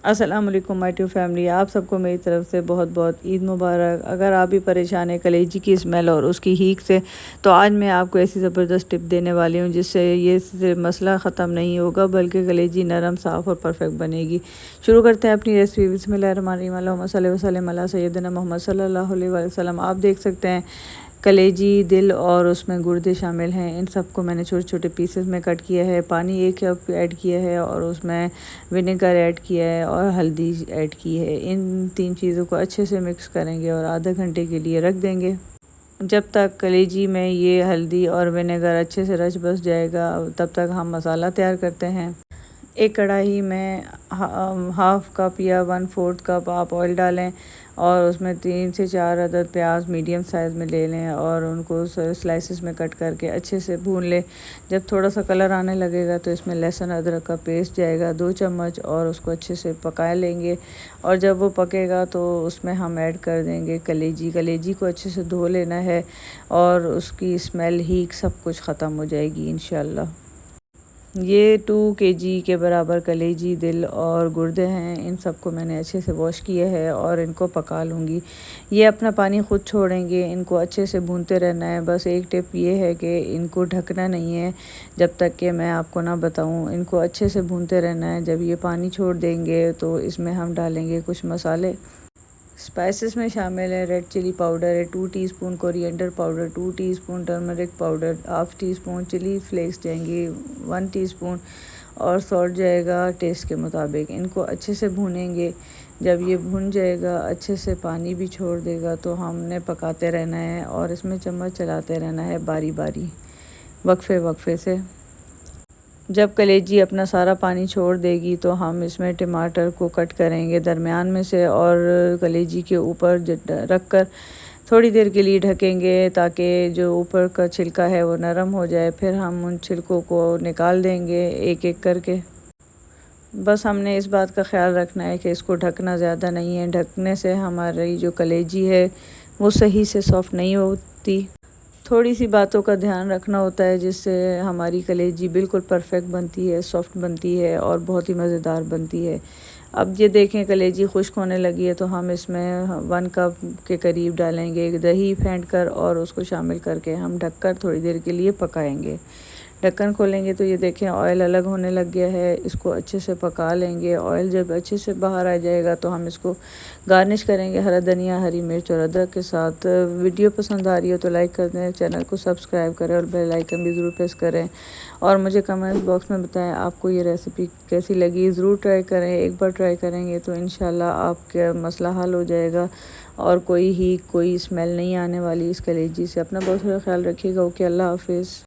अस्सलाम वालेकुम my to family. आप सबको मेरी तरफ से बहुत बहुत ईद मुबारक। अगर आप भी परेशान हैं कलेजी की स्मेल और उसकी हीक से, तो आज मैं आपको ऐसी ज़बरदस्त टिप देने वाली हूँ जिससे ये सिर्फ मसला ख़त्म नहीं होगा बल्कि कलेजी नरम, साफ़ और परफेक्ट बनेगी। शुरू करते हैं अपनी रेसिपी। बिस्मिल्लाहिर्रहमानिर्रहीम। अल्लाहुम्मा सल्लि व सल्लिम अला सय्यदिना मोहम्मद सल्लल्लाहु अलैहि वसल्लम। आप देख सकते हैं कलेजी, दिल और उसमें गुर्दे शामिल हैं। इन सबको मैंने छोटे छोटे पीसेस में कट किया है। पानी 1 कप ऐड किया है और उसमें विनेगर ऐड किया है और हल्दी ऐड की है। इन 3 चीज़ों को अच्छे से मिक्स करेंगे और आधा घंटे के लिए रख देंगे। जब तक कलेजी में ये हल्दी और विनेगर अच्छे से रच बस जाएगा तब तक हम मसाला तैयार करते हैं। एक कढ़ाई में हाफ़ कप या 1/4 कप आप ऑयल डालें और उसमें 3 से 4 अदद प्याज मीडियम साइज़ में ले लें और उनको स्लाइसेस में कट करके अच्छे से भून लें। जब थोड़ा सा कलर आने लगेगा तो इसमें लहसुन अदरक का पेस्ट जाएगा 2 चम्मच और उसको अच्छे से पका लेंगे। और जब वो पकेगा तो उसमें हम ऐड कर देंगे कलेजी। कलेजी को अच्छे से धो लेना है और उसकी स्मेल हीक सब कुछ ख़त्म हो जाएगी इंशाल्लाह। ये 2 केजी के बराबर कलेजी, दिल और गुर्दे हैं। इन सबको मैंने अच्छे से वॉश किया है और इनको पका लूँगी। ये अपना पानी ख़ुद छोड़ेंगे। इनको अच्छे से भूनते रहना है। बस एक टिप ये है कि इनको ढकना नहीं है जब तक कि मैं आपको ना बताऊँ। इनको अच्छे से भूनते रहना है। जब ये पानी छोड़ देंगे तो इसमें हम डालेंगे कुछ मसाले। स्पाइसेस में शामिल है रेड चिली पाउडर है 2 teaspoon, coriander powder 2 teaspoon, turmeric powder half teaspoon, chilli flakes जाएंगी 1 टीस्पून और सॉल्ट जाएगा टेस्ट के मुताबिक। इनको अच्छे से भूनेंगे। जब ये भुन जाएगा, अच्छे से पानी भी छोड़ देगा तो हमने पकाते रहना है और इसमें चम्मच चलाते रहना है बारी बारी, वक्फे से। जब कलेजी अपना सारा पानी छोड़ देगी तो हम इसमें टमाटर को कट करेंगे दरमियान में से और कलेजी के ऊपर रख कर थोड़ी देर के लिए ढकेंगे ताकि जो ऊपर का छिलका है वो नरम हो जाए। फिर हम उन छिलकों को निकाल देंगे एक एक करके। बस हमने इस बात का ख्याल रखना है कि इसको ढकना ज़्यादा नहीं है। ढकने से हमारी जो कलेजी है वो सही से सॉफ़्ट नहीं होती। थोड़ी सी बातों का ध्यान रखना होता है जिससे हमारी कलेजी बिल्कुल परफेक्ट बनती है, सॉफ़्ट बनती है और बहुत ही मज़ेदार बनती है। अब ये देखें कलेजी खुश्क होने लगी है तो हम इसमें 1 कप के करीब डालेंगे दही फेंट कर और उसको शामिल करके हम ढककर थोड़ी देर के लिए पकाएंगे। ढक्कन खोलेंगे तो ये देखें ऑयल अलग होने लग गया है। इसको अच्छे से पका लेंगे। ऑयल जब अच्छे से बाहर आ जाएगा तो हम इसको गार्निश करेंगे हरा धनिया, हरी मिर्च और अदरक के साथ। वीडियो पसंद आ रही हो तो लाइक कर दें, चैनल को सब्सक्राइब करें और बेल आइकन भी ज़रूर प्रेस करें और मुझे कमेंट बॉक्स में बताएं आपको ये रेसिपी कैसी लगी। ज़रूर ट्राई करें। एक बार ट्राई करेंगे तो इंशाल्लाह आपका मसला हल हो जाएगा और कोई स्मेल नहीं आने वाली इस कलेजी से। अपना बहुत सारा ख्याल रखिएगा। ओके, अल्लाह हाफिज़।